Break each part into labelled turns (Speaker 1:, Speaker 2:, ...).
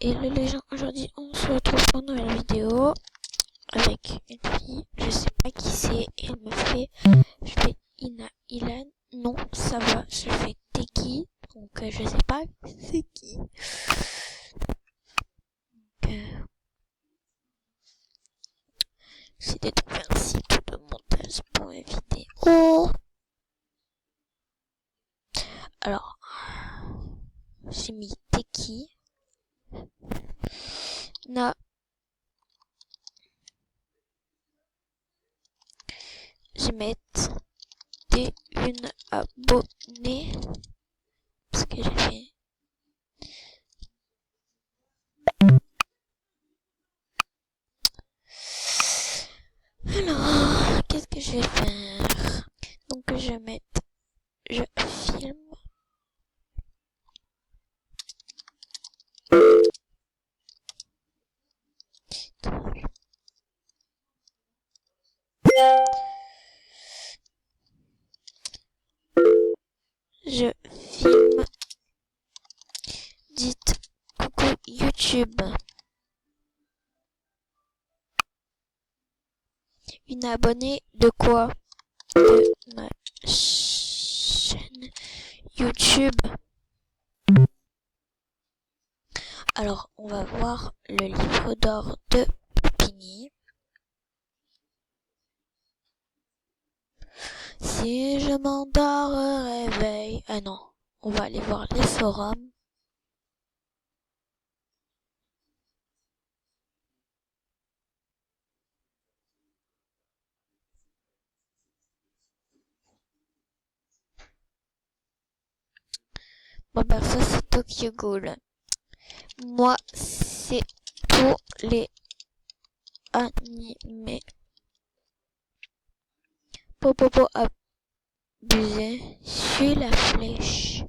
Speaker 1: Hello les gens, aujourd'hui on se retrouve pour une nouvelle vidéo avec une fille, je sais pas qui c'est, et elle me fait, je fais Ilan, non ça va, je fais t'es qui, donc je sais pas c'est qui, j'ai décidé de faire un site de montage pour mes vidéos. Alors, j'ai mis t'es qui, na, je vais mettre t'es une abonnée, parce que j'ai fait. Alors, qu'est-ce que je vais faire? Donc je vais mettre, je filme. Je filme. Dites coucou YouTube. Une abonnée de quoi? De ma chaîne YouTube. Alors, on va voir le livre d'or de Pini. Si je m'endors, réveille. Ah non, on va aller voir les forums. Bon ben ça c'est Tokyo Ghoul. Moi c'est pour les animés. Popopo abusé. Suis la flèche.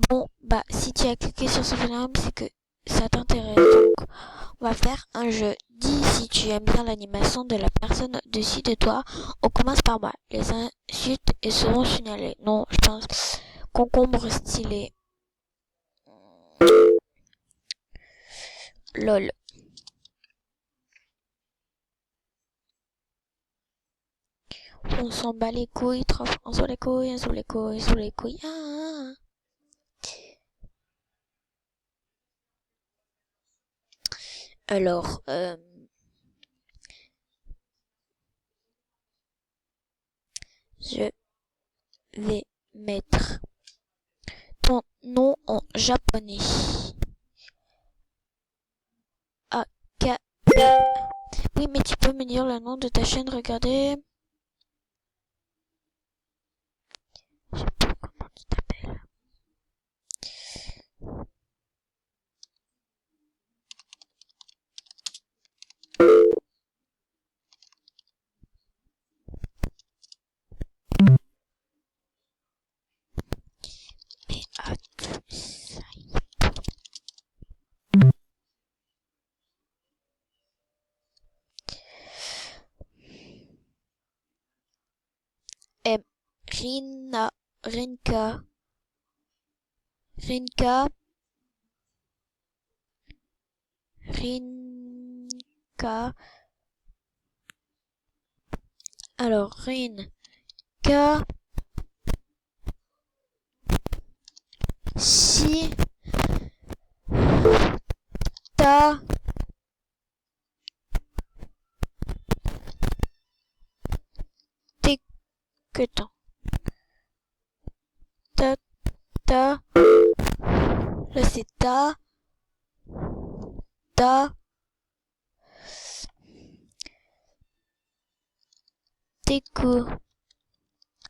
Speaker 1: Bon bah si tu as cliqué sur ce film c'est que ça t'intéresse, donc on va faire un jeu. Dis si tu aimes bien l'animation de la personne dessus de toi. On commence par moi. Les insultes et seront signalées. Non, je pense concombre stylé. Lol. On s'en bat les couilles, trop. On s'en les couilles, on s'en les couilles, on s'en les couilles. Ah. Alors, je vais mettre ton nom en japonais. A-K-B. Oui, mais tu peux me dire le nom de ta chaîne, regardez. Je sais pas comment tu t'appelles. Mais à tout ça. M. Rina. Rinka. Rinka. Rinka. Alors, Rinka. Si. Ta. T'écoutant. Ta. Ta. Là, c'est ta. Ta. Teku.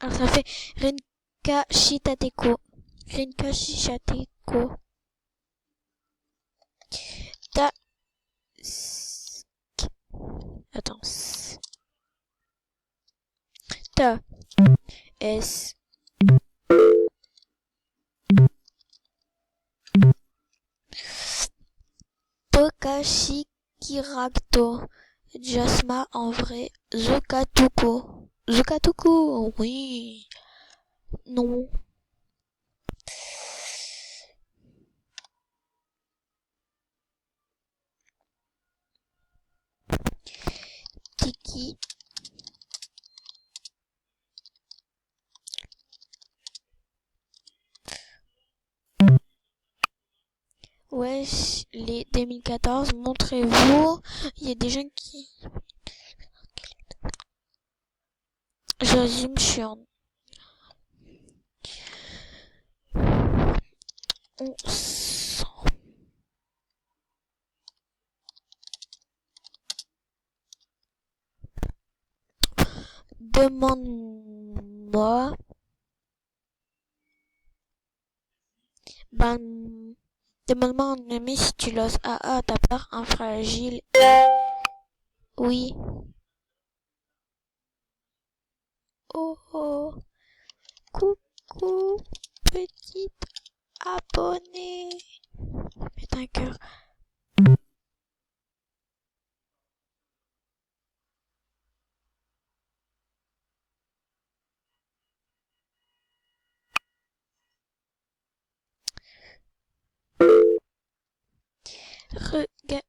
Speaker 1: Alors ça fait Rinka Shitateko. Rinka Shitateko. Ta. Attends. Ta. S. Tokashi Kirakto. Jasma en vrai. Zukatuko. Zukatuko, oui. Non. wesh, les 2014, montrez-vous. Il y a des gens qui... Je résume, je suis en... Demande-moi. Demande-moi en ami si tu l'oses. Ah, t'as peur, un fragile. Oui. Oh. Coucou, petite abonnée. Mets un cœur. Regarde.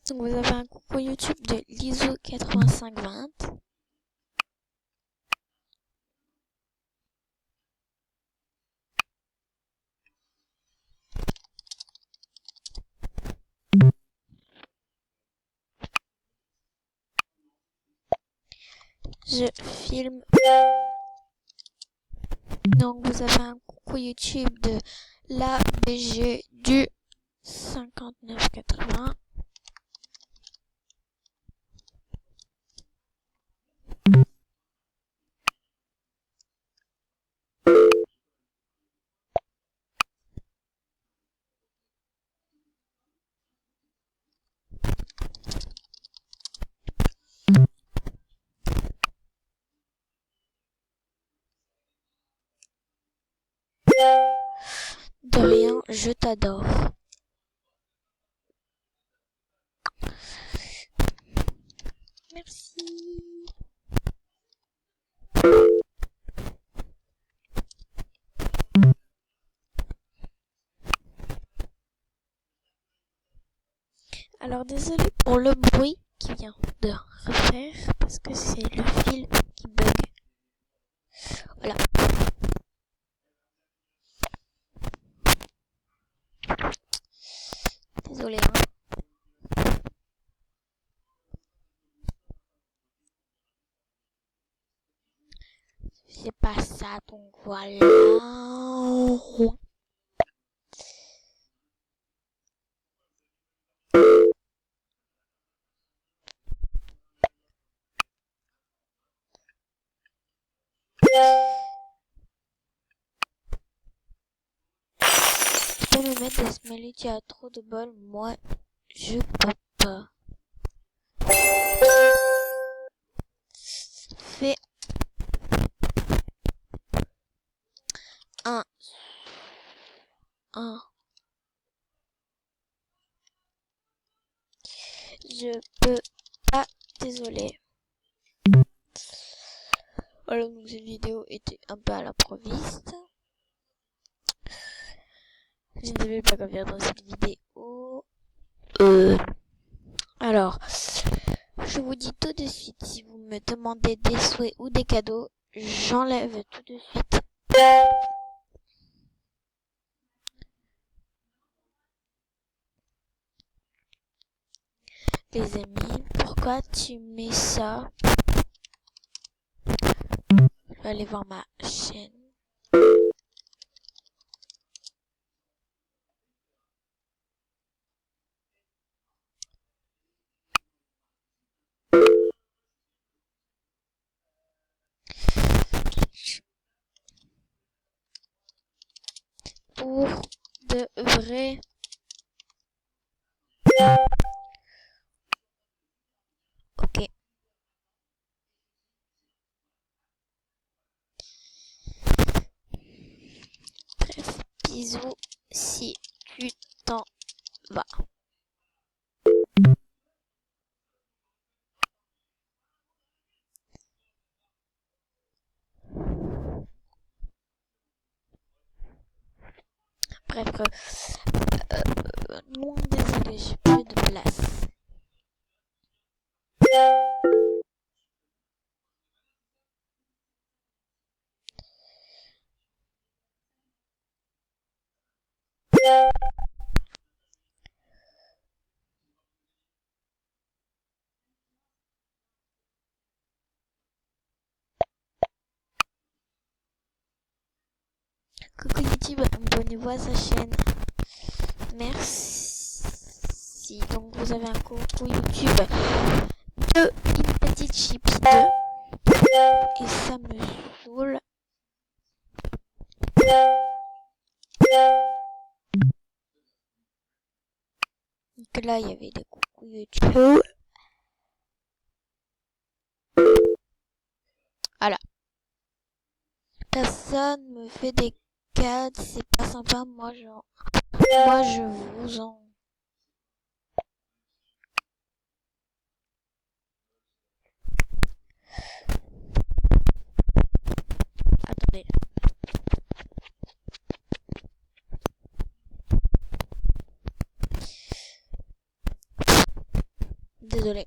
Speaker 1: Donc vous avez un coucou YouTube de Liso8520. Je filme. Donc vous avez un coucou YouTube de la BG du 5980. De rien, je t'adore. Merci. Alors désolé pour le bruit qui vient de refaire parce que c'est le fil qui bug. Voilà. Désolé. C'est pas ça, donc voilà. Tu peux me mettre des smileys, tu as trop de bol, moi je peux pas. Fais un. Je peux pas, désolé. Voilà, donc cette vidéo était un peu à l'improviste. Je ne savais pas quoi faire dans cette vidéo. Alors, je vous dis tout de suite, si vous me demandez des souhaits ou des cadeaux, j'enlève tout de suite. Les amis, pourquoi tu mets ça? Je vais aller voir ma chaîne. pour de vrai. Ok. Bref, bisous si tu t'en vas. Bref, non, désolé, j'ai plus de place. Coucou YouTube, abonnez-vous à sa chaîne. Merci. Donc vous avez un coucou YouTube de une petite chippie 2. Et ça me saoule. Donc là il y avait des coucou YouTube. Voilà. Personne me fait des cadres, c'est pas sympa. Moi je vous en... Attendez. Désolé.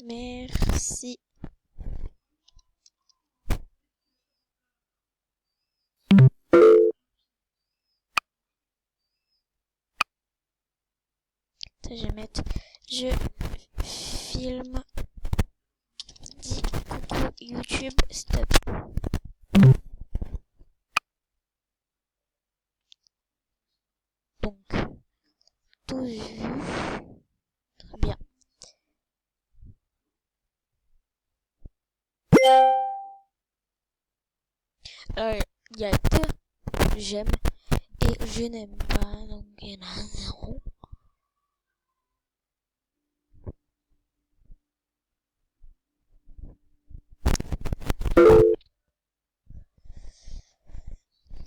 Speaker 1: Merci. Je vais mettre je filme. Dis coucou YouTube, stop. Donc, tout vu. Très bien. Alors, il y a deux j'aime et je n'aime pas, donc il y en a un zéro.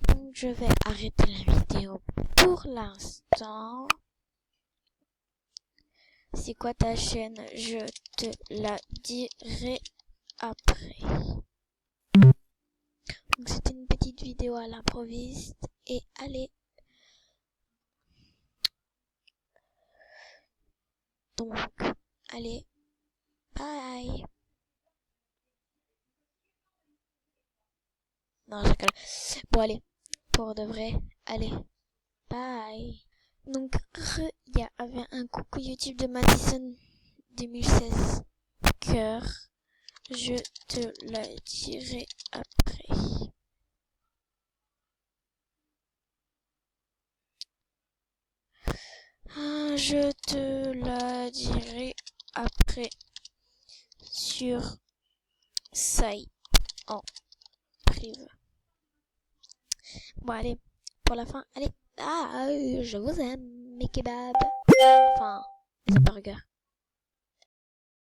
Speaker 1: Donc je vais arrêter la vidéo pour l'instant. C'est quoi ta chaîne? Je te la dirai après. Donc c'était une petite vidéo à l'improviste et allez. Donc allez, bye. Non, je rigole. Bon allez, pour de vrai, allez, bye. Donc il y avait un coucou YouTube de Madison 2016 cœur. Je te la dirai après. Je te la dirai après sur Sai en privé. Bon allez, pour la fin, allez. Je vous aime, mes kebabs. Enfin, les hamburgers.